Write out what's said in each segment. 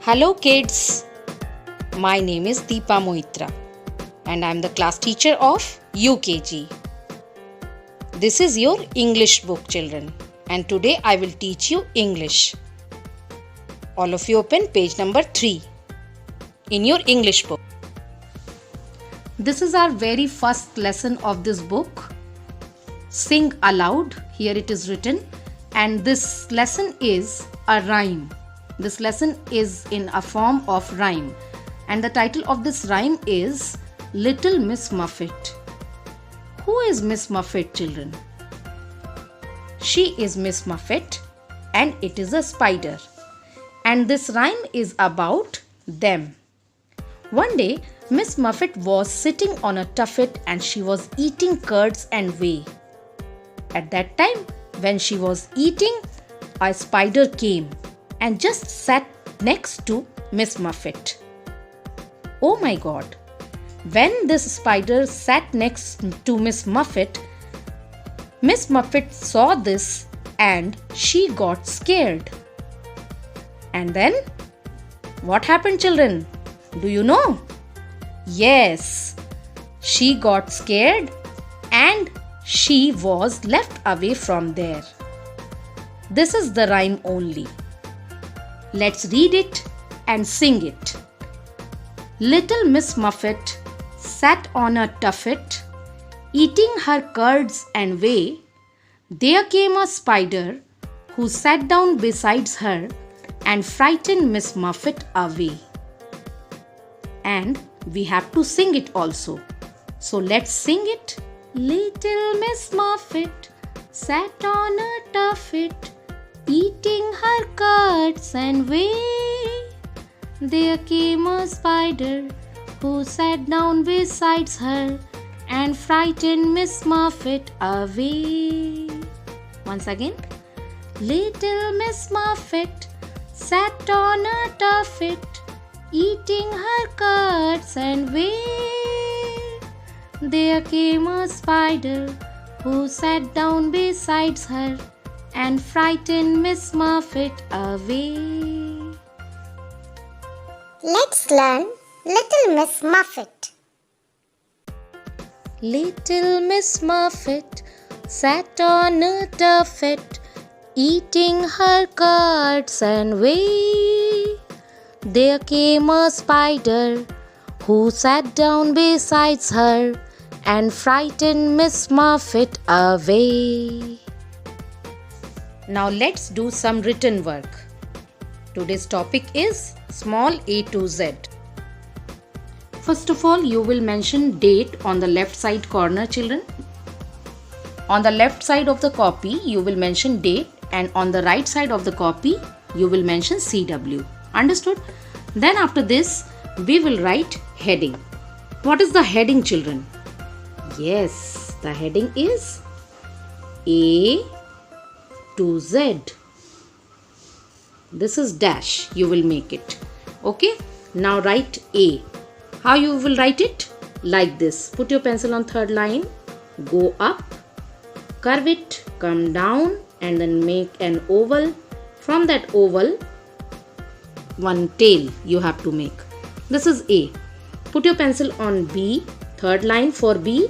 Hello kids, my name is Deepa Mohitra and I am the class teacher of UKG. This is your English book, children, and today I will teach you English. All of you open page number 3 in your English book. This is our very first lesson of this book. Sing aloud, here it is written, and this lesson is a rhyme. This lesson is in a form of rhyme, and the title of this rhyme is Little Miss Muffet. Who is Miss Muffet, children? She is Miss Muffet and it is a spider. And this rhyme is about them. One day, Miss Muffet was sitting on a tuffet and she was eating curds and whey. At that time, when she was eating, a spider came and just sat next to Miss Muffet. Oh my God! When this spider sat next to Miss Muffet saw this and she got scared. And then, what happened, children? Do you know? Yes, she got scared and she was left away from there. This is the rhyme only. Let's read it and sing it. Little Miss Muffet sat on a tuffet, eating her curds and whey. There came a spider who sat down beside her and frightened Miss Muffet away. And we have to sing it also. So let's sing it. Little Miss Muffet sat on a tuffet, eating her curds and whey. There came a spider who sat down beside her and frightened Miss Muffet away. Once again. Little Miss Muffet sat on a tuffet, eating her curds and whey. There came a spider who sat down beside her and frightened Miss Muffet away. Let's learn Little Miss Muffet. Little Miss Muffet sat on a tuffet, eating her curds and whey. There came a spider who sat down beside her and frightened Miss Muffet away. Now let's do some written work. Today's topic is small a to z. First of all, you will mention date on the left side corner, children. On the left side of the copy, you will mention date, and on the right side of the copy, you will mention CW. Understood? Then after this, we will write heading. What is the heading, children? Yes, the heading is A to Z. This is dash, you will make it. Okay, now write A. How you will write it? Like this. Put your pencil on third line, go up, curve it, come down, and then make an oval. From that oval, one tail you have to make. This is A. Put your pencil on B, third line for B,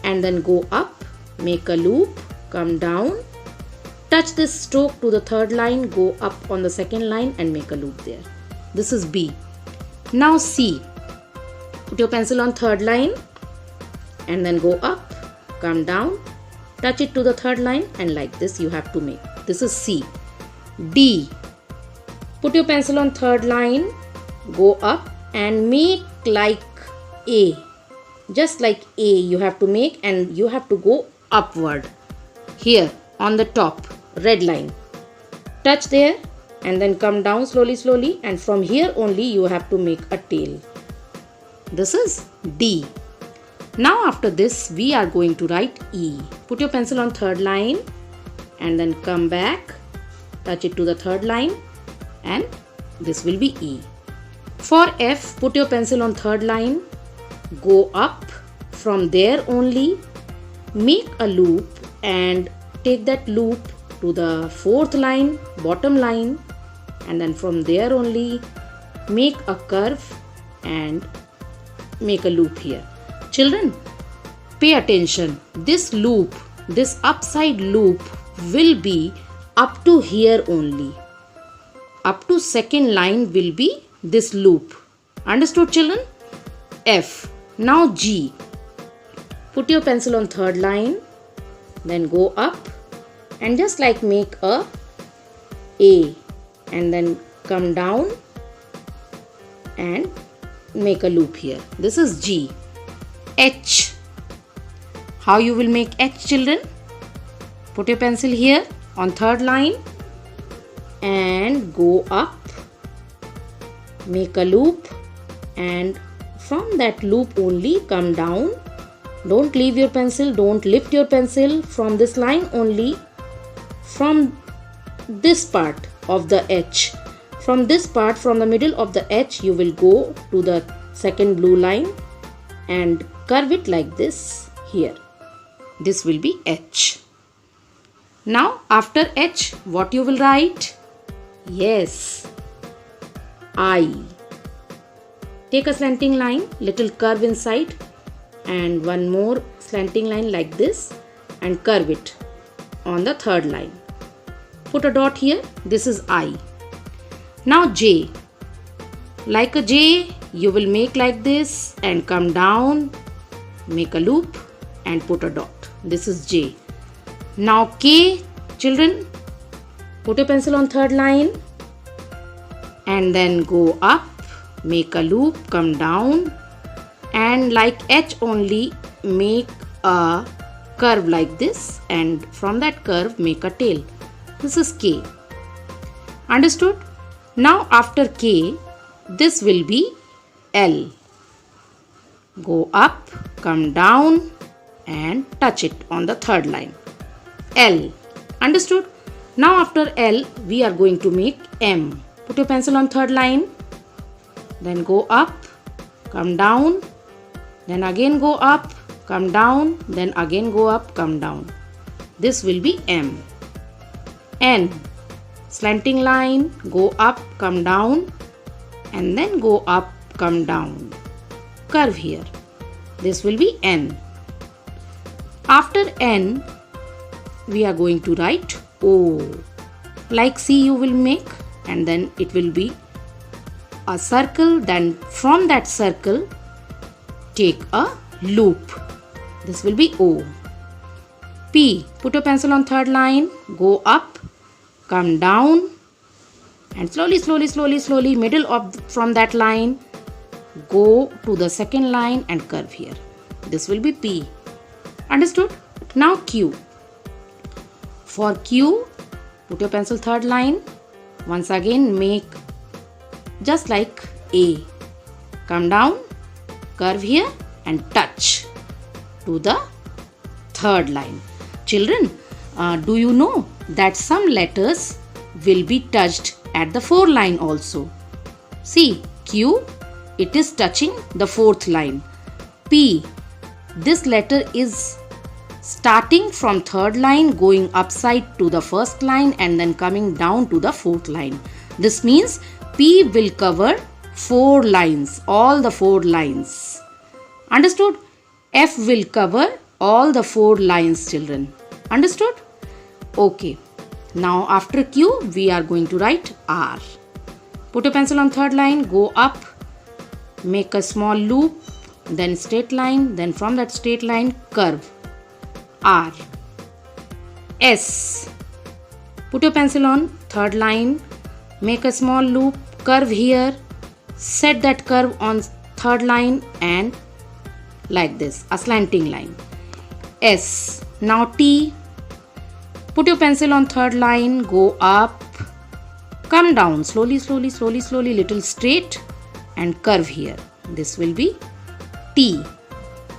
and then go up, make a loop, come down, touch this stroke to the third line, go up on the second line and make a loop there. This is B. Now C. Put your pencil on third line and then go up, come down, touch it to the third line, and like this you have to make. This is C. D. Put your pencil on third line, go up and make like A. Just like A you have to make, and you have to go upward. Here on the top, red line. Touch there and then come down slowly, and from here only you have to make a tail. This is D. Now after this we are going to write E. Put your pencil on third line and then come back, touch it to the third line, and this will be E. For F, put your pencil on third line, go up, from there only make a loop and take that loop to the fourth line, bottom line, and then from there only make a curve and make a loop here. Children, pay attention. This loop, this upside loop will be up to here only. Up to second line will be this loop. Understood, children? F. Now G. Put your pencil on third line, then go up and just like make a A and then come down and make a loop here. This is G. H. How you will make H, children? Put your pencil here on third line and go up, make a loop, and from that loop only come down. Don't leave your pencil, don't lift your pencil from this line only. From this part of the H, from this part, from the middle of the H, you will go to the second blue line and curve it like this here. This will be H. Now after H, what you will write? Yes, I. Take a slanting line, little curve inside, and one more slanting line like this and curve it on the third line. Put a dot here. This is I. Now J. Like a J, you will make like this and come down, make a loop and put a dot. This is J. Now K, children, put a pencil on third line and then go up, make a loop, come down, and like H only make a curve like this and from that curve make a tail. This is K. Understood? Now after K, this will be L. Go up, come down and touch it on the third line. L. Understood? Now after L, we are going to make M. Put your pencil on third line, then go up, come down, then again go up, come down, then again go up, come down. This will be M. N. Slanting line, go up, come down, and then go up, come down. Curve here. This will be N. After N, we are going to write O. Like C you will make, and then it will be a circle. Then from that circle, take a loop. This will be O. P. Put your pencil on third line, go up, come down, and slowly, middle of from that line, go to the second line and curve here. This will be P. Understood? Now Q. For Q, put your pencil third line, once again make just like A. Come down, curve here and touch to the third line. Children, do you know that some letters will be touched at the fourth line also? See, Q, it is touching the fourth line. P, this letter is starting from third line, going upside to the first line and then coming down to the fourth line. This means P will cover 4 lines, all the 4 lines. Understood? F will cover all the 4 lines, children. Understood? Okay. Now after Q, we are going to write R. Put a pencil on third line, go up, make a small loop, then straight line, then from that straight line, curve. R. S. Put your pencil on third line, make a small loop, curve here, set that curve on third line and like this, a slanting line. S. Now T. Put your pencil on third line, go up, come down, slowly, little straight and curve here. This will be T.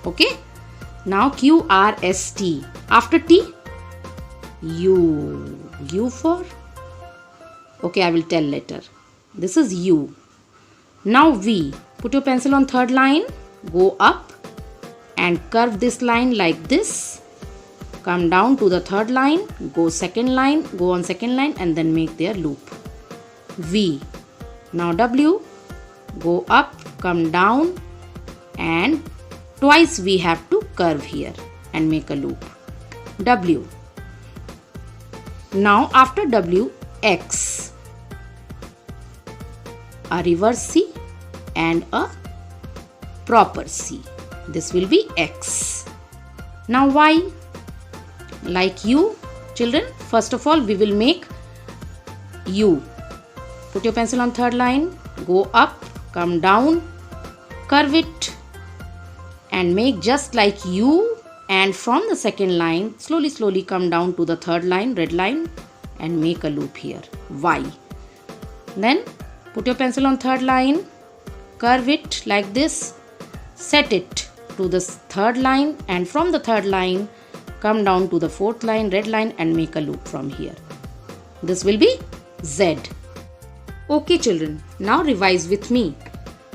Okay? Now Q, R, S, T. After T, U. U for? Okay, I will tell later. This is U. Now V. Put your pencil on third line, go up and curve this line like this. Come down to the third line, go on second line and then make their loop. V. Now W. go up, come down, and twice we have to curve here and make a loop. W. Now after W, X. A reverse C and a proper C. This will be X. Now Y. Like U, children, first of all we will make U. Put your pencil on third line, go up, come down, curve it and make just like U, and from the second line slowly come down to the third line, red line, and make a loop here, Y. Then put your pencil on third line, curve it like this, set it to the third line, and from the third line come down to the fourth line, red line, and make a loop from here. This will be Z. Okay children, now revise with me.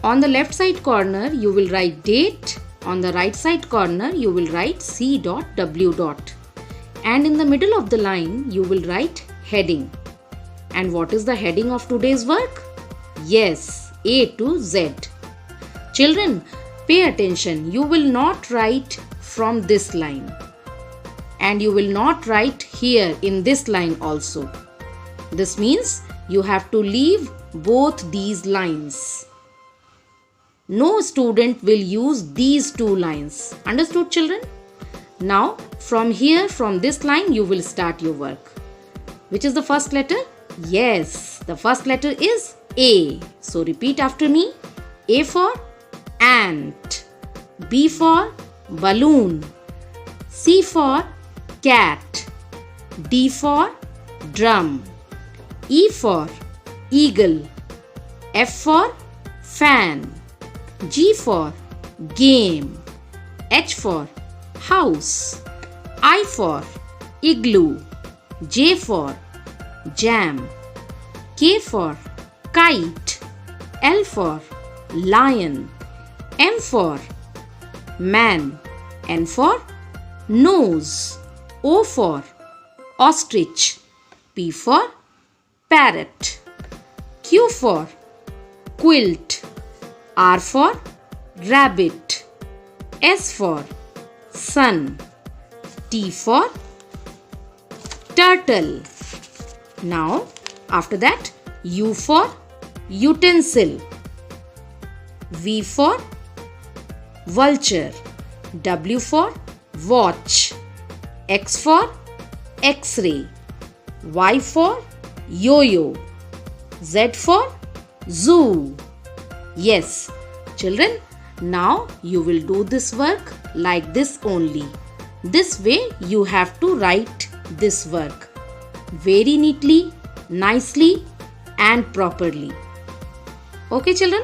On the left side corner you will write date, on the right side corner you will write C dot W dot, and in the middle of the line you will write heading. And what is the heading of today's work? Yes, A to Z. Children, pay attention. You will not write from this line, and you will not write here in this line also. This means you have to leave both these lines. No student will use these two lines. Understood, children? Now, from here, from this line, you will start your work. Which is the first letter? Yes, the first letter is A. So, repeat after me. A for ant. B for balloon. C for cat. D for drum. E for eagle. F for fan. G for game. H for house. I for igloo. J for jam. K for kite. L for lion. M for man. N for nose. O for ostrich. P for parrot. Q for quilt. R for rabbit. S for sun. T for turtle. Now, after that, U for utensil. V for vulture. W for watch. X for X-ray. Y for yo-yo. Z for zoo. Yes, children, now you will do this work like this only. This way you have to write this work very neatly, nicely and properly. Okay children?